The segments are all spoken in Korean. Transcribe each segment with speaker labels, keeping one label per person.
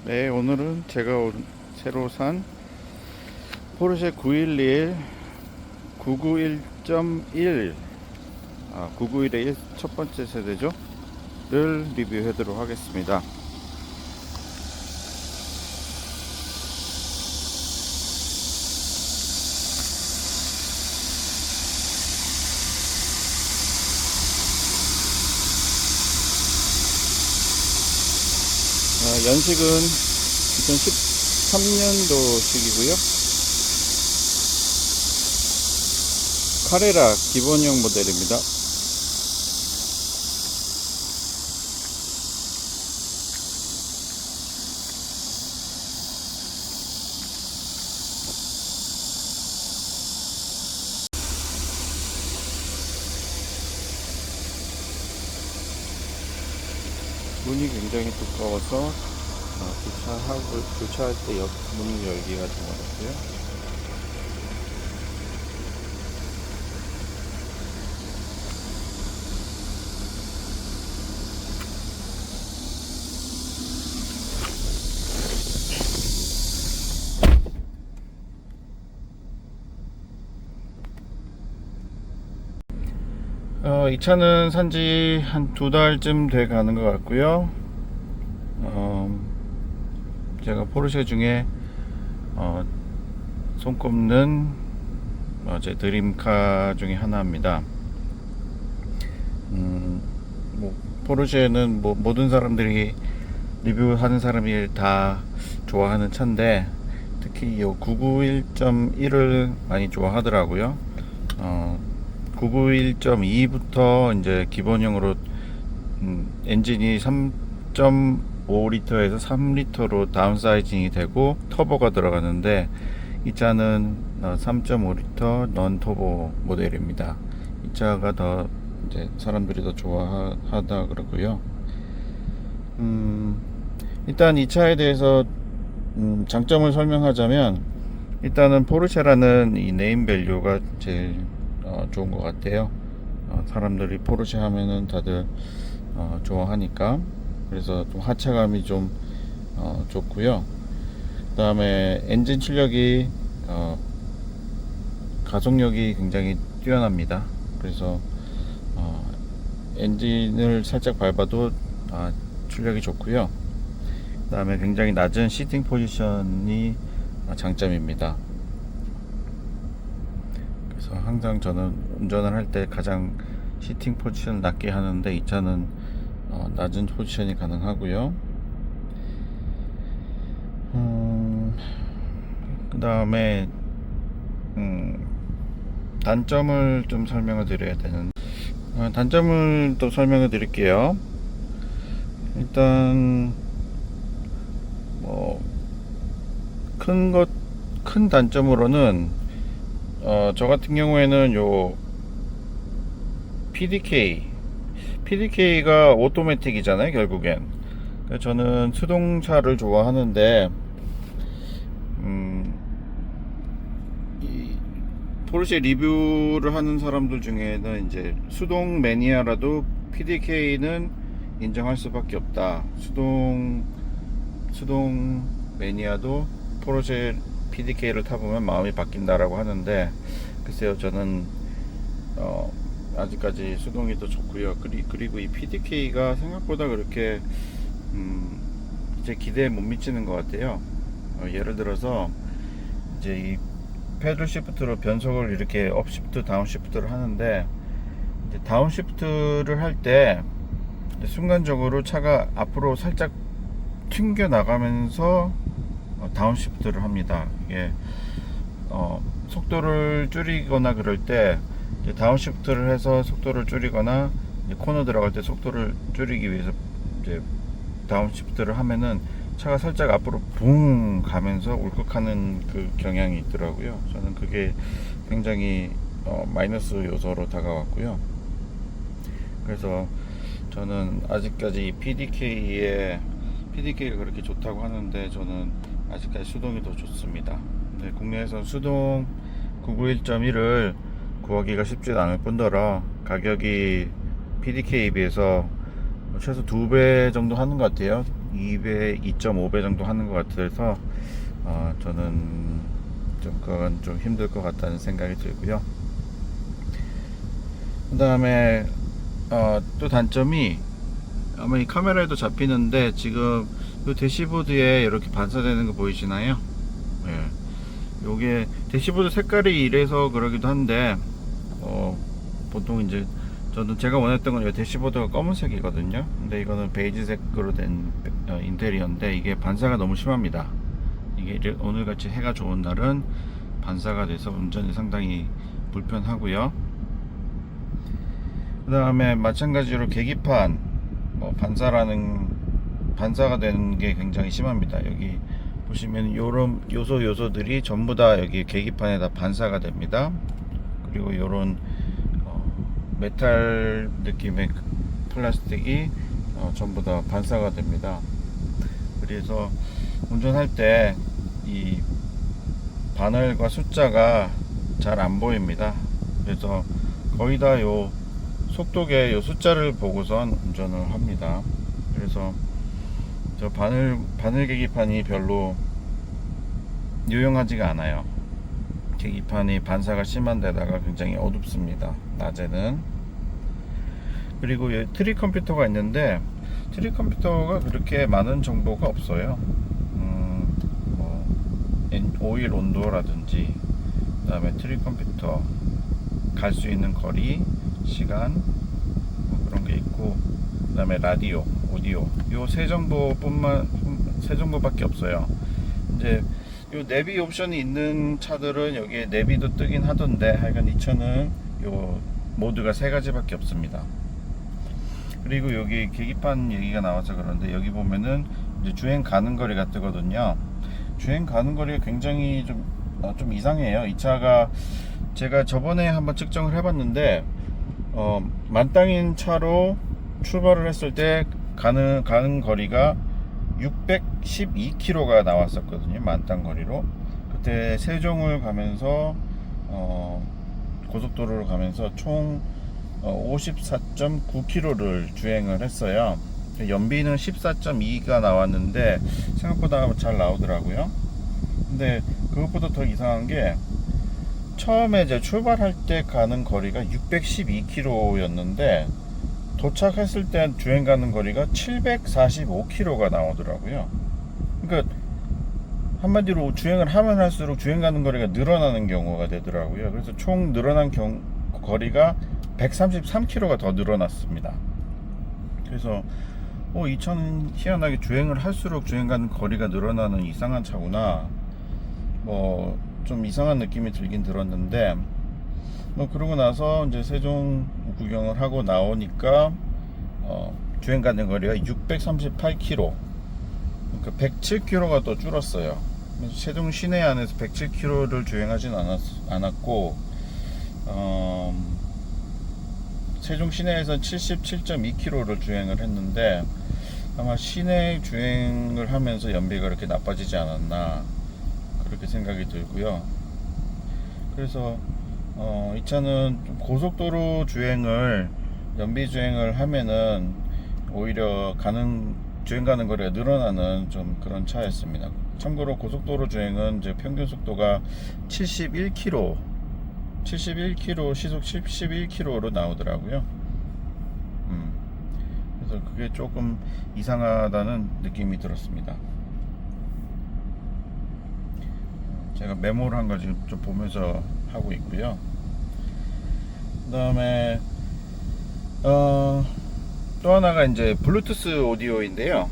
Speaker 1: 네, 오늘은 제가 새로 산 포르쉐 911 991.1 991의 첫 번째 세대죠 를 리뷰하도록 하겠습니다. 연식은 2013년도식이고요. 카레라 기본형 모델입니다. 문이 굉장히 두꺼워서 교차할 때 옆 문 열기가 좀 어렵고요. 이 차는 산지 한 2달쯤 돼 가는 것 같고요. 제가 포르쉐 중에 손꼽는 제 드림카 중에 하나입니다. 포르쉐는 모든 사람들이 리뷰하는 사람이 다 좋아하는 차인데 특히 이 991.1을 많이 좋아하더라고요. 991.2부터 이제 기본형으로 엔진이 3.5L에서 3L로 다운사이징이 되고 터보가 들어가는데 이 차는 3.5L 넌 터보 모델입니다. 이 차가 더 이제 사람들이 더 좋아하다 그러고요. 일단 이 차에 대해서 장점을 설명하자면 일단은 포르쉐라는 이 네임 밸류가 제일 좋은 것 같아요. 사람들이 포르쉐 하면은 다들 좋아하니까 그래서 좀 하체감이 좀 좋고요. 그 다음에 엔진 출력이 가속력이 굉장히 뛰어납니다. 그래서 엔진을 살짝 밟아도 출력이 좋고요. 그 다음에 굉장히 낮은 시팅 포지션이 장점입니다. 그래서 항상 저는 운전을 할 때 가장 시팅 포지션을 낮게 하는데 이 차는 낮은 포지션이 가능하고요. 그 다음에 단점을 좀 설명을 드려야 되는 단점을 또 설명을 드릴게요. 일단 큰 단점으로는 저 같은 경우에는 요 PDK가 오토매틱이잖아요 결국엔. 저는 수동차를 좋아하는데 이 포르쉐 리뷰를 하는 사람들 중에는 이제 수동 매니아라도 PDK는 인정할 수밖에 없다. 수동 매니아도 포르쉐 PDK를 타보면 마음이 바뀐다라고 하는데 글쎄요, 저는 아직까지 수동이 더 좋고요. 그리고 이 PDK가 생각보다 그렇게 제 기대에 못 미치는 것 같아요. 예를 들어서 이제 이 패들 시프트로 변속을 이렇게 업 시프트, 다운 시프트를 하는데 이제 다운 시프트를 할 때 순간적으로 차가 앞으로 살짝 튕겨 나가면서 다운 시프트를 합니다. 이게 속도를 줄이거나 그럴 때 다운 시프트를 해서 속도를 줄이거나 코너 들어갈 때 속도를 줄이기 위해서 이제 다운 시프트를 하면은 차가 살짝 앞으로 붕 가면서 울컥하는 그 경향이 있더라고요. 저는 그게 굉장히 마이너스 요소로 다가왔고요. 그래서 저는 아직까지 PDK가 그렇게 좋다고 하는데 저는 아직까지 수동이 더 좋습니다. 네, 국내에선 수동 991.1을 구하기가 쉽지 않을 뿐더러 가격이 PDK에 비해서 최소 2배 정도 하는 것 같아요. 2배, 2.5배 정도 하는 것 같아서 저는 좀 그건 좀 힘들 것 같다는 생각이 들고요. 그 다음에 또 단점이 아마 이 카메라에도 잡히는데 지금 이 대시보드에 이렇게 반사되는 거 보이시나요? 예. 요게 대시보드 색깔이 이래서 그러기도 한데 보통 이제 저는 제가 원했던 건 이 대시보드가 검은색이거든요. 근데 이거는 베이지색으로 된 인테리어인데 이게 반사가 너무 심합니다. 이게 오늘같이 해가 좋은 날은 반사가 돼서 운전이 상당히 불편하고요. 그 다음에 마찬가지로 계기판 반사가 되는 게 굉장히 심합니다. 여기 보시면 요런 요소들이 전부 다 여기 계기판에다 반사가 됩니다. 그리고 요런 메탈 느낌의 플라스틱이 전부 다 반사가 됩니다. 그래서 운전할 때 이 바늘과 숫자가 잘 안 보입니다. 그래서 거의 다 요 속도계 요 숫자를 보고선 운전을 합니다. 그래서 저 바늘 계기판이 별로 유용하지가 않아요. 계기판이 반사가 심한 데다가 굉장히 어둡습니다, 낮에는. 그리고 트리 컴퓨터가 있는데 트리 컴퓨터가 그렇게 많은 정보가 없어요. 오일 온도라든지, 그 다음에 트리 컴퓨터 갈 수 있는 거리, 시간 그런 게 있고, 그 다음에 라디오, 오디오, 요 세 정보밖에 없어요. 이제 요 내비 옵션이 있는 차들은 여기에 내비도 뜨긴 하던데, 하여간 이 차는 요 모드가 세 가지밖에 없습니다. 그리고 여기 계기판 얘기가 나와서 그런데 여기 보면은 이제 주행 가는 거리가 뜨거든요. 주행 가는 거리가 굉장히 좀 이상해요. 이 차가 제가 저번에 한번 측정을 해봤는데 만땅인 차로 출발을 했을 때 가는 거리가 612km가 나왔었거든요. 만땅 거리로. 그때 세종을 가면서 고속도로를 가면서 총 54.9km를 주행을 했어요. 연비는 14.2가 나왔는데 생각보다 잘 나오더라고요. 근데 그것보다 더 이상한 게 처음에 이제 출발할 때 가는 거리가 612km였는데 도착했을 때 주행 가는 거리가 745km가 나오더라고요. 그러니까 한마디로 주행을 하면 할수록 주행 가는 거리가 늘어나는 경우가 되더라고요. 그래서 총 늘어난 거리가 133km가 더 늘어났습니다. 그래서 이 차는 희한하게 주행을 할수록 주행 가는 거리가 늘어나는 이상한 차구나, 좀 이상한 느낌이 들긴 들었는데, 그러고 나서 이제 세종 구경을 하고 나오니까 주행 가는 거리가 638km, 그러니까 107km가 더 줄었어요. 세종 시내 안에서 107km를 주행하진 않았고 세종 시내에서 77.2km를 주행을 했는데 아마 시내 주행을 하면서 연비가 그렇게 나빠지지 않았나, 그렇게 생각이 들고요. 그래서 이 차는 좀 고속도로 연비 주행을 하면은 오히려 주행 가는 거리가 늘어나는 좀 그런 차였습니다. 참고로 고속도로 주행은 이제 평균 속도가 71km 시속 71km로 나오더라고요. 그래서 그게 조금 이상하다는 느낌이 들었습니다. 제가 메모를 한 가지 좀 보면서 하고 있고요. 그 다음에 또 하나가 이제 블루투스 오디오인데요.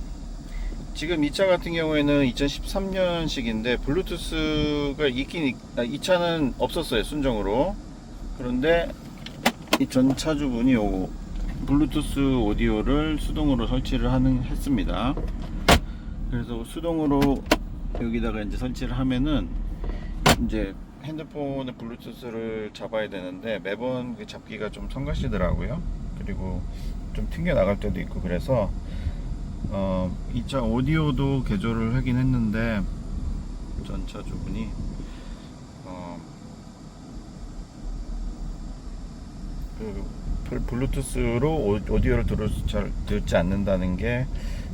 Speaker 1: 지금 이 차 같은 경우에는 2013년식인데 블루투스가 이 차는 없었어요, 순정으로. 그런데 이 전 차주분이 블루투스 오디오를 수동으로 설치를 했습니다. 그래서 수동으로 여기다가 이제 설치를 하면은 이제 핸드폰의 블루투스를 잡아야 되는데 매번 그 잡기가 좀 성가시더라고요. 그리고 좀 튕겨 나갈 때도 있고, 그래서 이 차 오디오도 개조를 하긴 했는데 전 차주분이 블루투스로 오디오를 듣지 않는다는 게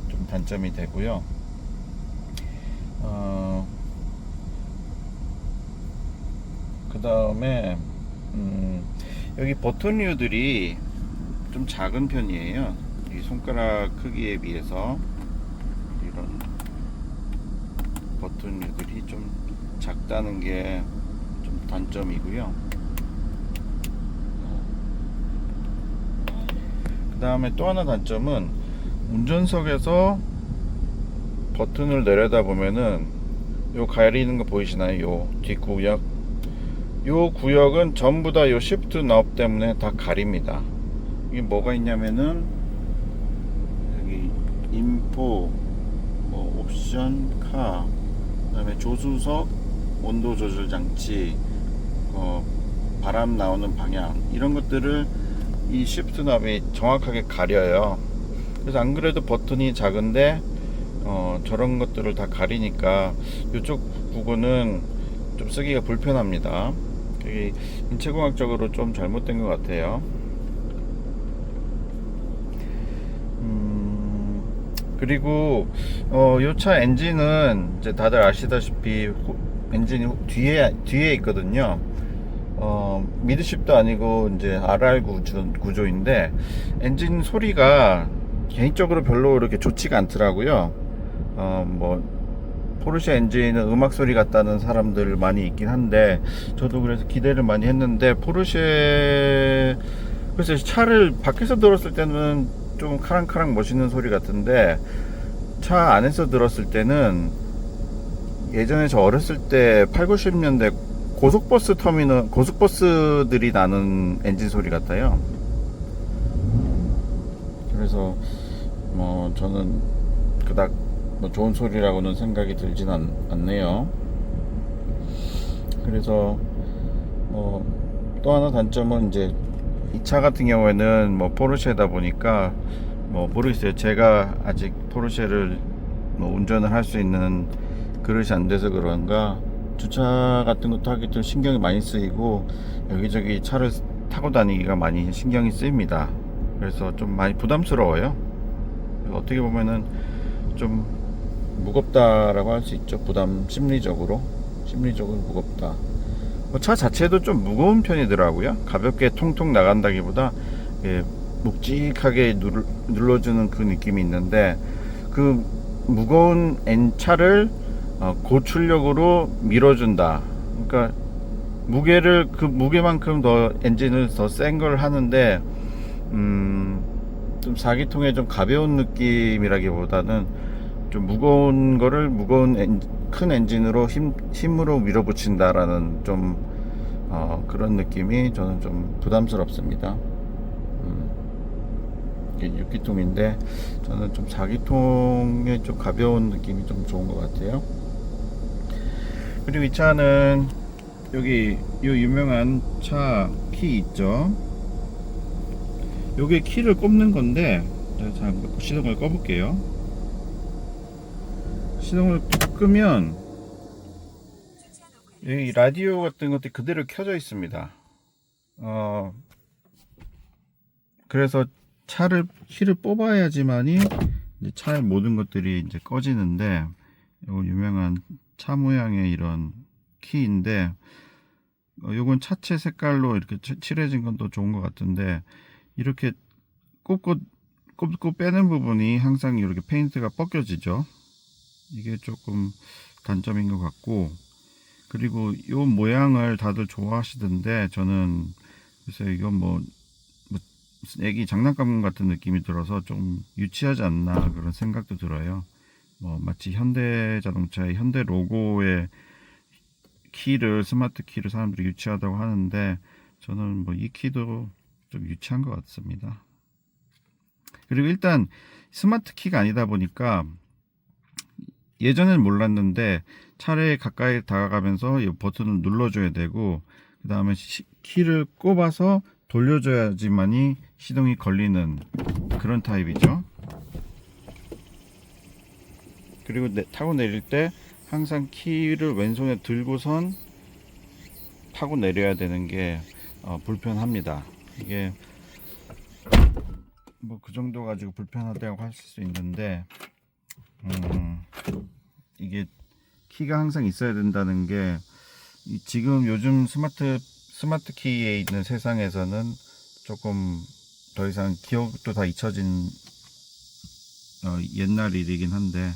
Speaker 1: 좀 좀 단점이 되고요. 그 다음에 여기 버튼류들이 좀 작은 편이에요. 이 손가락 크기에 비해서 이런 버튼류들이 좀 작다는 게 좀 단점이고요. 그 다음에 또 하나 단점은 운전석에서 버튼을 내려다 보면은 요 가리는 거 보이시나요? 요 뒷구역, 요 구역은 전부 다 요 시프트 넙 때문에 다 가립니다. 이게 뭐가 있냐면은 여기 인포, 뭐 옵션, 카, 그 다음에 조수석, 온도 조절 장치, 바람 나오는 방향, 이런 것들을 이 시프트 넙이 정확하게 가려요. 그래서 안 그래도 버튼이 작은데 저런 것들을 다 가리니까 이쪽 부분은 좀 쓰기가 불편합니다. 그게 인체공학적으로 좀 잘못된 것 같아요. 그리고 이 차 엔진은 이제 다들 아시다시피 엔진이 뒤에 있거든요. 미드십도 아니고 이제 RR 구조인데 엔진 소리가 개인적으로 별로 이렇게 좋지가 않더라고요. 뭐 포르쉐 엔진은 음악 소리 같다는 사람들 많이 있긴 한데 저도 그래서 기대를 많이 했는데 포르쉐 그래서 차를 밖에서 들었을 때는 좀 카랑카랑 멋있는 소리 같은데 차 안에서 들었을 때는 예전에 저 어렸을 때 8, 90년대 고속버스 터미널 고속버스들이 나는 엔진 소리 같아요. 그래서 뭐 저는 그닥 뭐 좋은 소리라고는 생각이 들진 않네요. 그래서 또 하나 단점은 이제 이 차 같은 경우에는 뭐 포르쉐다 보니까 뭐 모르겠어요. 제가 아직 포르쉐를 뭐 운전을 할 수 있는 그릇이 안 돼서 그런가 주차 같은 것도 하기 좀 신경이 많이 쓰이고 여기저기 차를 타고 다니기가 많이 신경이 쓰입니다. 그래서 좀 많이 부담스러워요. 어떻게 보면은 좀 무겁다라고 할 수 있죠. 심리적으로 무겁다. 차 자체도 좀 무거운 편이더라고요. 가볍게 통통 나간다기보다 묵직하게 눌러주는 그 느낌이 있는데 그 무거운 차를 고출력으로 밀어준다. 그러니까 그 무게만큼 더 엔진을 더 센 걸 하는데 좀 4기통의 좀 가벼운 느낌이라기보다는 좀 무거운 거를 큰 엔진으로 힘으로 밀어붙인다라는 좀 그런 느낌이 저는 좀 부담스럽습니다. 이게 6기통인데 저는 좀 4기통의 좀 가벼운 느낌이 좀 좋은 것 같아요. 그리고 이 차는 여기 이 유명한 차 키 있죠. 요게 키를 꼽는 건데 자, 시동을 꺼볼게요. 시동을 끄면 여기 라디오 같은 것들이 그대로 켜져 있습니다. 그래서 키를 뽑아야지만이 이제 차의 모든 것들이 이제 꺼지는데 이거 유명한 차 모양의 이런 키인데 요건 차체 색깔로 이렇게 칠해진 건 또 좋은 것 같은데 이렇게 꼽고 빼는 부분이 항상 이렇게 페인트가 벗겨지죠. 이게 조금 단점인 것 같고 그리고 이 모양을 다들 좋아하시던데 저는 글쎄 이건 뭐 무슨 애기 장난감 같은 느낌이 들어서 좀 유치하지 않나 그런 생각도 들어요. 뭐 마치 현대자동차의 현대 로고의 스마트 키를 사람들이 유치하다고 하는데 저는 뭐 이 키도 좀 유치한 것 같습니다. 그리고 일단 스마트 키가 아니다 보니까 예전엔 몰랐는데 차례에 가까이 다가가면서 이 버튼을 눌러줘야 되고 그 다음에 키를 꼽아서 돌려줘야지만이 시동이 걸리는 그런 타입이죠. 그리고 타고 내릴 때 항상 키를 왼손에 들고선 타고 내려야 되는 게 불편합니다. 이게 뭐 그 정도 가지고 불편하다고 할 수 있는데 이게 키가 항상 있어야 된다는 게 지금 요즘 스마트 키에 있는 세상에서는 조금 더 이상 기억도 다 잊혀진 옛날 일이긴 한데,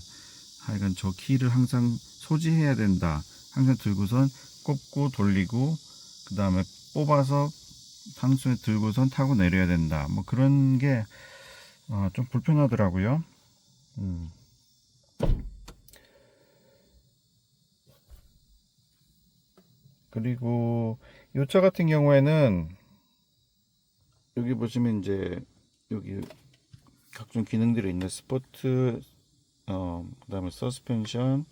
Speaker 1: 하여간 저 키를 항상 소지해야 된다. 항상 들고선 꼽고 돌리고 그 다음에 뽑아서 한 손에 들고선 타고 내려야 된다. 뭐 그런 게 좀 불편하더라고요. 그리고 이 차 같은 경우에는 여기 보시면 이제 여기 각종 기능들이 있는 스포트, 그 다음에 서스펜션,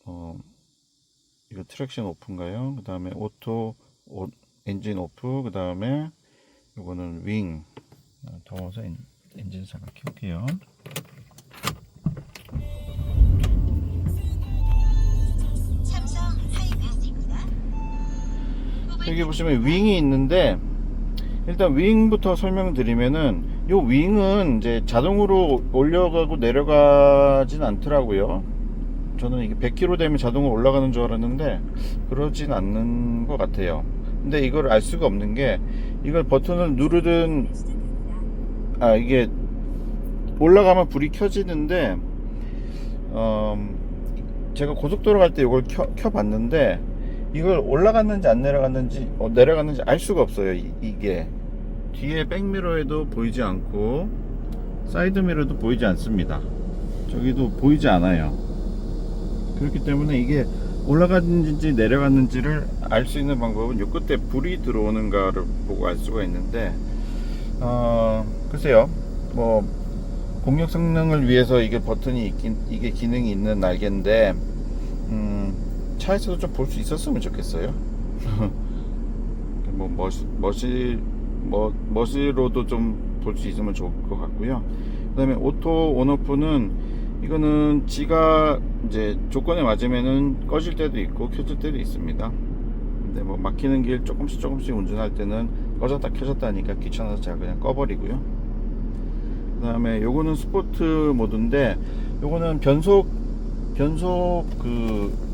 Speaker 1: 이거 트랙션 오프인가요? 그 다음에 오토 엔진 오프, 그 다음에 이거는 윙. 더워서 엔진 잠깐 켤게요. 여기 보시면 윙이 있는데, 일단 윙부터 설명드리면은 요 윙은 이제 자동으로 올려가고 내려가진 않더라고요. 저는 이게 100km 되면 자동으로 올라가는 줄 알았는데 그러진 않는 것 같아요. 근데 이걸 알 수가 없는 게, 이걸 버튼을 누르든 이게 올라가면 불이 켜지는데, 제가 고속도로 갈 때 이걸 켜봤는데 이걸 올라갔는지 안 내려갔는지 내려갔는지 알 수가 없어요. 이게 뒤에 백미러에도 보이지 않고 사이드미러도 보이지 않습니다. 저기도 보이지 않아요. 그렇기 때문에 이게 올라갔는지 내려갔는지를 알 수 있는 방법은 요 끝에 불이 들어오는가를 보고 알 수가 있는데, 글쎄요, 뭐 공력 성능을 위해서 이게 버튼이 이게 기능이 있는 날개인데, 차에서도 좀 볼 수 있었으면 좋겠어요. 뭐 머시로도 좀 볼 수 있으면 좋을 것 같고요. 그 다음에 오토 온오프는 이거는 지가 이제 조건에 맞으면은 꺼질 때도 있고 켜질 때도 있습니다. 근데 뭐 막히는 길 조금씩 운전할 때는 꺼졌다 켜졌다 하니까 귀찮아서 제가 그냥 꺼버리고요. 그 다음에 요거는 스포트 모드인데, 요거는 변속 그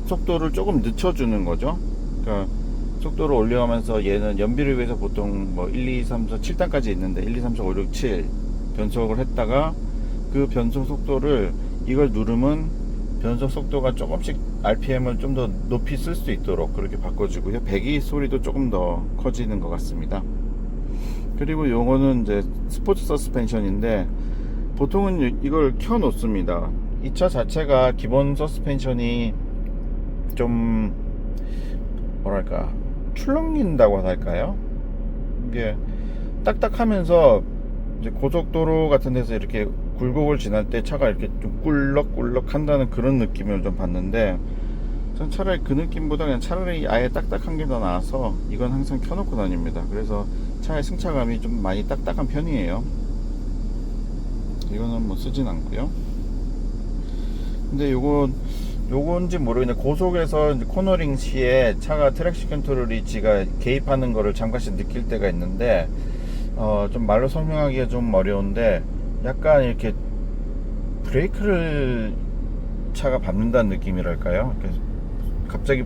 Speaker 1: 속도를 조금 늦춰주는 거죠. 그러니까 속도를 올려가면서 얘는 연비를 위해서 보통 뭐 1, 2, 3, 4, 7단까지 있는데 1, 2, 3, 4, 5, 6, 7 변속을 했다가 그 변속 속도를 이걸 누르면 변속 속도가 조금씩 RPM을 좀 더 높이 쓸 수 있도록 그렇게 바꿔주고요. 배기 소리도 조금 더 커지는 것 같습니다. 그리고 요거는 이제 스포츠 서스펜션인데, 보통은 이걸 켜 놓습니다. 이 차 자체가 기본 서스펜션이 좀 뭐랄까 출렁인다고 할까요? 이게 딱딱하면서 이제 고속도로 같은 데서 이렇게 굴곡을 지날 때 차가 이렇게 좀 꿀럭꿀럭 한다는 그런 느낌을 좀 받는데, 전 차라리 그 느낌보다 그냥 차라리 아예 딱딱한 게 더 나아서 이건 항상 켜놓고 다닙니다. 그래서 차의 승차감이 좀 많이 딱딱한 편이에요. 이거는 뭐 쓰진 않고요. 근데 요건지 모르겠는데, 고속에서 이제 코너링 시에 차가 트랙션 컨트롤이 지가 개입하는 거를 잠깐씩 느낄 때가 있는데, 좀 말로 설명하기가 좀 어려운데, 약간 이렇게 브레이크를 차가 밟는다는 느낌이랄까요? 갑자기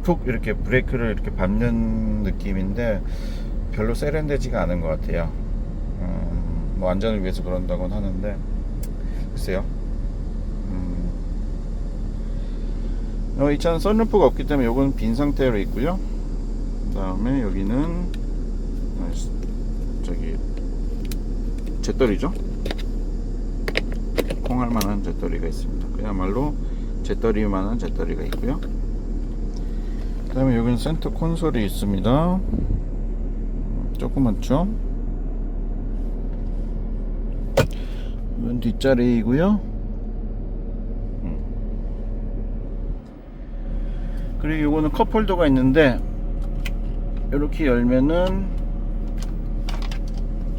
Speaker 1: 푹 이렇게 브레이크를 이렇게 밟는 느낌인데 별로 세련되지가 않은 것 같아요. 뭐 안전을 위해서 그런다고는 하는데 글쎄요. 이 차는 썬루프가 없기 때문에 요건 빈 상태로 있고요. 그 다음에 여기는 저기 잿더리죠. 콩할 만한 잿더리가 있습니다. 그야말로 잿더리만한 잿더리가 있고요. 그 다음에 여기는 센터 콘솔이 있습니다. 조그맣죠? 이건 뒷자리이고요. 그리고 요거는 컵홀더가 있는데, 이렇게 열면은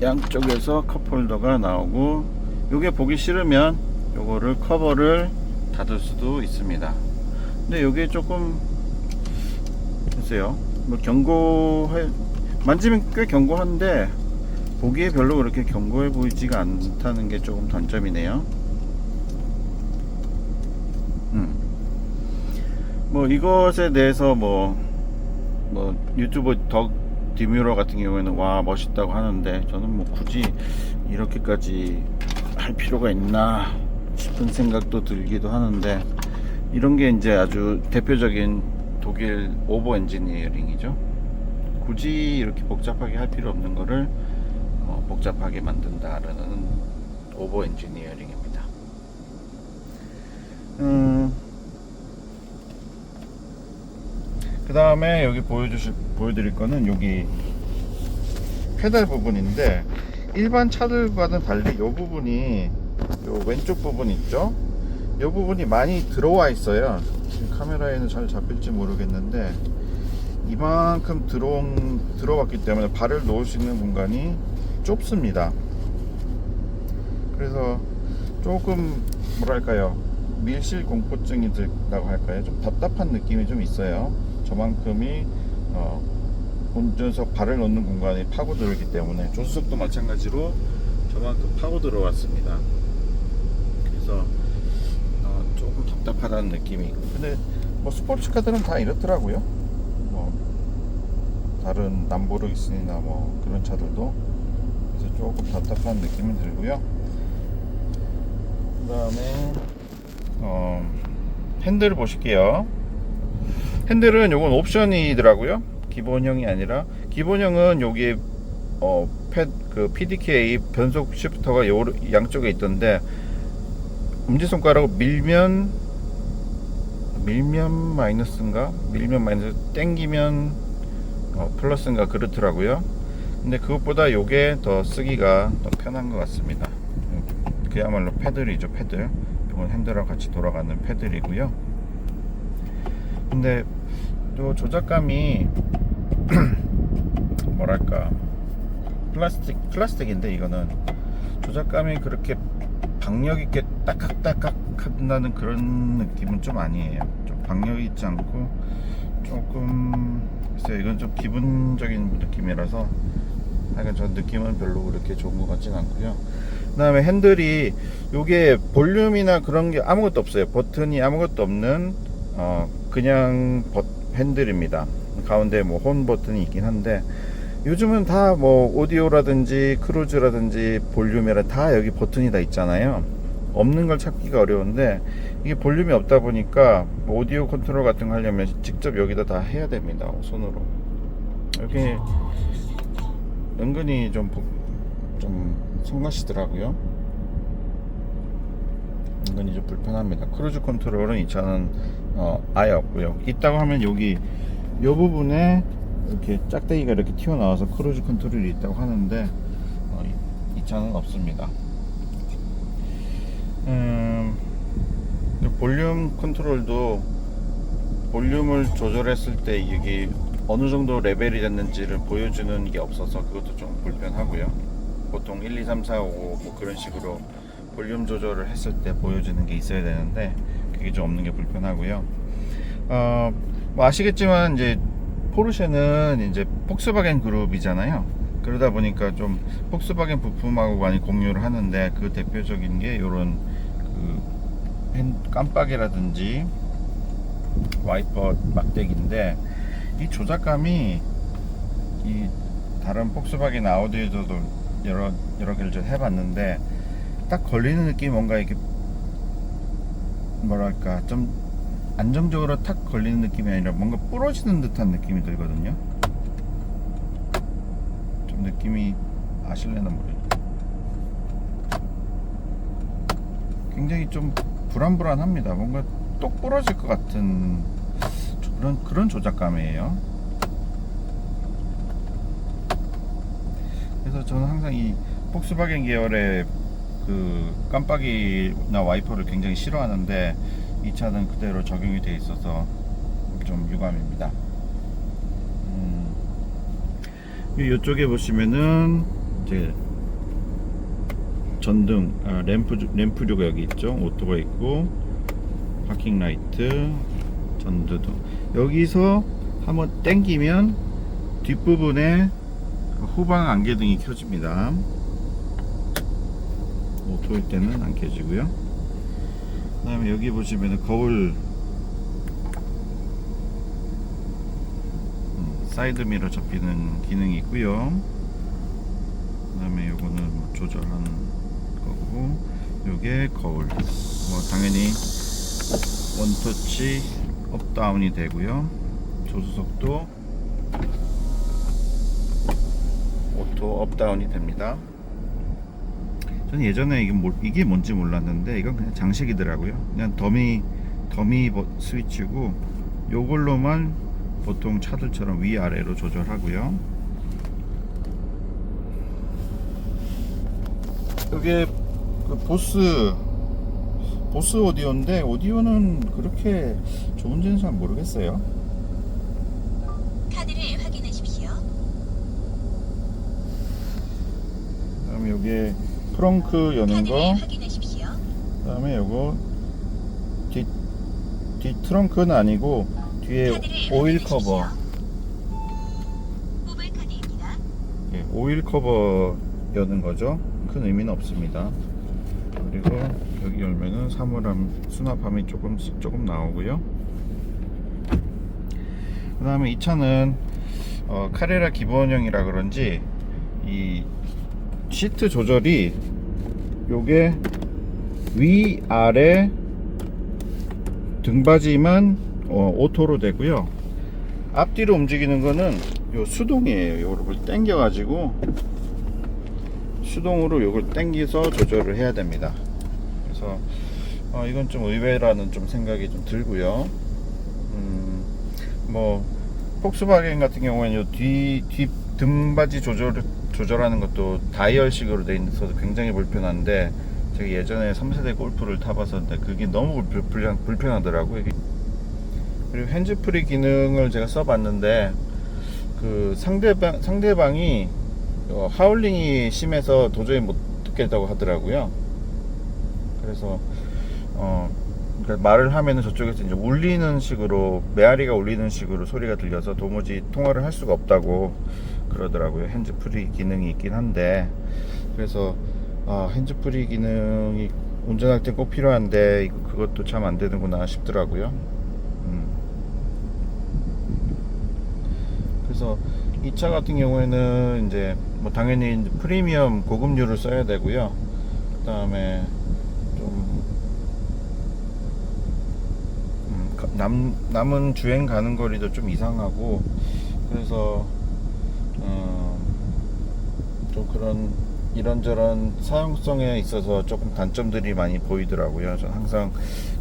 Speaker 1: 양쪽에서 컵홀더가 나오고, 요게 보기 싫으면 요거를 커버를 닫을 수도 있습니다. 근데 요게 조금 글쎄요, 뭐 만지면 꽤 견고한데 보기에 별로 그렇게 견고해 보이지가 않다는 게 조금 단점이네요. 뭐 이것에 대해서 뭐 유튜브 덕 디뮤러 같은 경우에는 와 멋있다고 하는데, 저는 뭐 굳이 이렇게까지 할 필요가 있나 싶은 생각도 들기도 하는데, 이런 게 이제 아주 대표적인 독일 오버 엔지니어링이죠. 굳이 이렇게 복잡하게 할 필요 없는 거를 복잡하게 만든다라는 오버 엔지니어링입니다. 그 다음에 여기 보여드릴 거는 여기 페달 부분인데, 일반 차들과는 달리 이 부분이, 요 왼쪽 부분 있죠? 이 부분이 많이 들어와 있어요. 지금 카메라에는 잘 잡힐지 모르겠는데, 이만큼 들어왔기 때문에 발을 놓을 수 있는 공간이 좁습니다. 그래서 조금 뭐랄까요, 밀실 공포증이 든다고 할까요? 좀 답답한 느낌이 좀 있어요. 저만큼이 운전석 발을 놓는 공간이 파고 들어있기 때문에, 조수석도 마찬가지로 저만큼 파고 들어왔습니다. 그래서 조금 답답하다는 느낌이 있고, 근데 뭐 스포츠카들은 다 이렇더라고요. 뭐 다른 람보르기니나 뭐 그런 차들도. 그래서 조금 답답한 느낌이 들고요. 그 다음에 핸들을 보실게요. 핸들은 요건 옵션이더라고요. 기본형이 아니라, 기본형은 여기에 그 PDK 변속 시프터가 양쪽에 있던데, 엄지손가락으로 밀면 마이너스인가? 밀면 마이너스, 땡기면 플러스인가 그렇더라고요. 근데 그것보다 요게 더 쓰기가 더 편한 것 같습니다. 그야말로 패들이죠, 패들. 이건 핸들하고 같이 돌아가는 패들이고요. 근데 또 조작감이 뭐랄까, 플라스틱인데, 이거는 조작감이 그렇게 박력 있게 딱딱딱 한다는 그런 느낌은 좀 아니에요. 좀 박력이 있지 않고, 조금 글쎄요, 이건 좀 기분적인 느낌이라서 하여간 전 느낌은 별로 그렇게 좋은 것 같진 않고요. 그 다음에 핸들이, 요게 볼륨이나 그런 게 아무것도 없어요. 버튼이 아무것도 없는 그냥 핸들입니다. 가운데 뭐 홈 버튼이 있긴 한데, 요즘은 다 뭐 오디오라든지 크루즈라든지 볼륨이라 다 여기 버튼이 다 있잖아요. 없는 걸 찾기가 어려운데, 이게 볼륨이 없다 보니까 뭐 오디오 컨트롤 같은 거 하려면 직접 여기다 다 해야 됩니다, 손으로. 여기 은근히 좀 성가시더라고요. 은근히 좀 불편합니다. 크루즈 컨트롤은 이 차는 아예 없고요. 있다고 하면 여기 이 부분에 이렇게 짝대기가 이렇게 튀어나와서 크루즈 컨트롤이 있다고 하는데, 이 차는 없습니다. 볼륨 컨트롤도, 볼륨을 조절했을 때 여기 어느 정도 레벨이 됐는지를 보여주는 게 없어서 그것도 좀 불편하고요. 보통 1, 2, 3, 4, 5 뭐 그런 식으로 볼륨 조절을 했을 때 보여주는 게 있어야 되는데, 그게 좀 없는 게 불편하고요. 뭐 아시겠지만 이제 포르쉐는 이제 폭스바겐 그룹이잖아요. 그러다 보니까 좀 폭스바겐 부품하고 많이 공유를 하는데, 그 대표적인 게 요런 그 깜빡이라든지 와이퍼 막대기인데, 이 조작감이 이 다른 폭스바겐 아우디에서도 여러 개를 좀 해봤는데, 딱 걸리는 느낌이 뭔가 이렇게 뭐랄까 좀 안정적으로 탁 걸리는 느낌이 아니라 뭔가 부러지는 듯한 느낌이 들거든요. 좀 느낌이 아실래나 모르겠어요. 굉장히 좀 불안합니다. 뭔가 똑 부러질 것 같은 그런 조작감이에요. 그래서 저는 항상 이 폭스바겐 계열의 그 깜빡이나 와이퍼를 굉장히 싫어하는데, 이 차는 그대로 적용이 되어 있어서 좀 유감입니다. 이쪽에 보시면은 이제 전등, 램프류가 여기 있죠. 오토가 있고, 파킹 라이트, 전두등. 여기서 한번 당기면 뒷부분에 후방 안개등이 켜집니다. 오토일 때는 안 켜지고요. 그 다음에 여기 보시면 거울 사이드 미러 접히는 기능이 있고요. 그 다음에 요거는 뭐 조절하는 거고, 요게 거울. 뭐 당연히 원터치 업다운이 되고요. 조수석도 오토 업다운이 됩니다. 저는 예전에 이게 뭔지 몰랐는데 이건 그냥 장식이더라고요. 그냥 더미 스위치고 요걸로만 보통 차들처럼 위아래로 조절하고요. 이게 그 보스 오디오인데 오디오는 그렇게 좋은지는 잘 모르겠어요.
Speaker 2: 카드를 확인하십시오.
Speaker 1: 그다음에 요게 트렁크 여는 거.
Speaker 2: 카드를 확인하십시오.
Speaker 1: 그다음에 요거 뒤 트렁크는 아니고 뒤에
Speaker 2: 카드를
Speaker 1: 오일
Speaker 2: 확인하십시오.
Speaker 1: 커버.
Speaker 2: 모바일 카드입니다.
Speaker 1: 예, 오일 커버 여는 거죠. 큰 의미는 없습니다. 그리고 여기 열면은 사물함 수납함이 조금 나오고요. 그 다음에 이 차는 카레라 기본형이라 그런지 이 시트 조절이 요게 위아래 등받이만 오토로 되고요. 앞뒤로 움직이는 거는 요 수동이에요. 요걸 당겨 가지고 수동으로 요걸 당겨서 조절을 해야 됩니다. 그래서 이건 좀 의외라는 좀 생각이 좀 들고요. 뭐 폭스바겐 같은 경우에는 요 뒤 등받이 조절하는 것도 다이얼식으로 돼 있어서 굉장히 불편한데, 제가 예전에 3세대 골프를 타봤었는데 그게 너무 불편하더라고요. 그리고 핸즈프리 기능을 제가 써봤는데 그 상대방이 하울링이 심해서 도저히 못 듣겠다고 하더라고요. 그래서 그러니까 말을 하면은 저쪽에서 이제 울리는 식으로, 메아리가 울리는 식으로 소리가 들려서 도무지 통화를 할 수가 없다고 그러더라고요. 핸즈프리 기능이 있긴 한데, 그래서 핸즈프리 기능이 운전할 때 꼭 필요한데 그것도 참 안 되는구나 싶더라고요. 그래서 이 차 같은 경우에는 이제 뭐 당연히 프리미엄 고급류를 써야 되고요. 그 다음에 좀 남은 주행 가는 거리도 좀 이상하고, 그래서 좀 그런 이런저런 사용성에 있어서 조금 단점들이 많이 보이더라고요. 저는 항상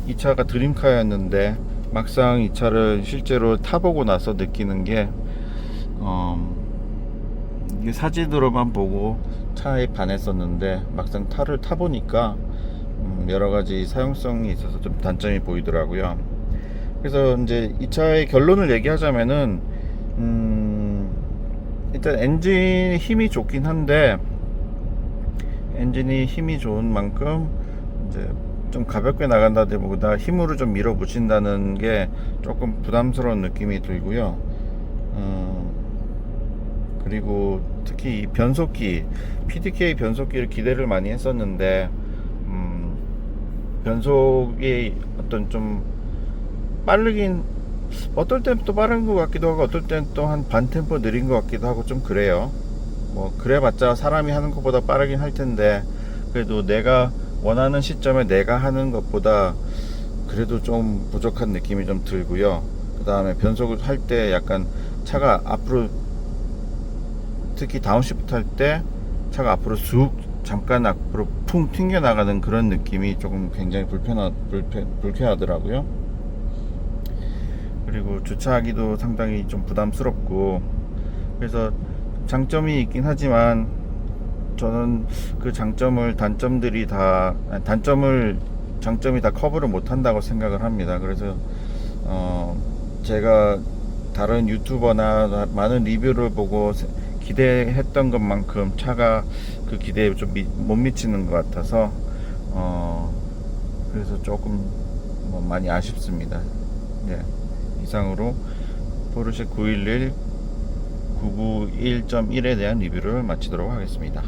Speaker 1: 이 차가 드림카였는데 막상 이 차를 실제로 타보고 나서 느끼는 게 이게 사진으로만 보고 차에 반했었는데 막상 차를 타보니까 여러가지 사용성이 있어서 좀 단점이 보이더라고요. 그래서 이제 이 차의 결론을 얘기하자면은 일단 엔진 힘이 좋긴 한데, 엔진이 힘이 좋은 만큼 이제 좀 가볍게 나간다기보다 힘으로 좀 밀어붙인다는 게 조금 부담스러운 느낌이 들고요. 그리고 특히 이 변속기, PDK 변속기를 기대를 많이 했었는데 변속이 어떤 좀 빠르긴, 어떨 땐 또 빠른 것 같기도 하고 어떨 땐 또 한 반 템포 느린 것 같기도 하고 좀 그래요. 뭐 그래봤자 사람이 하는 것보다 빠르긴 할 텐데, 그래도 내가 원하는 시점에 내가 하는 것보다 그래도 좀 부족한 느낌이 좀 들고요. 그 다음에 변속을 할 때 약간 차가 앞으로, 특히 다운시프트 할 때 차가 앞으로 쑥 잠깐 앞으로 풍 튕겨 나가는 그런 느낌이 조금 굉장히 불쾌하더라고요. 그리고 주차하기도 상당히 좀 부담스럽고, 그래서 장점이 있긴 하지만 저는 그 장점이 다 커버를 못 한다고 생각을 합니다. 그래서 제가 다른 유튜버나 많은 리뷰를 보고 기대했던 것만큼 차가 그 기대에 좀 못 미치는 것 같아서 그래서 조금 많이 아쉽습니다. 네. 이상으로 포르쉐 911 991.1에 대한 리뷰를 마치도록 하겠습니다.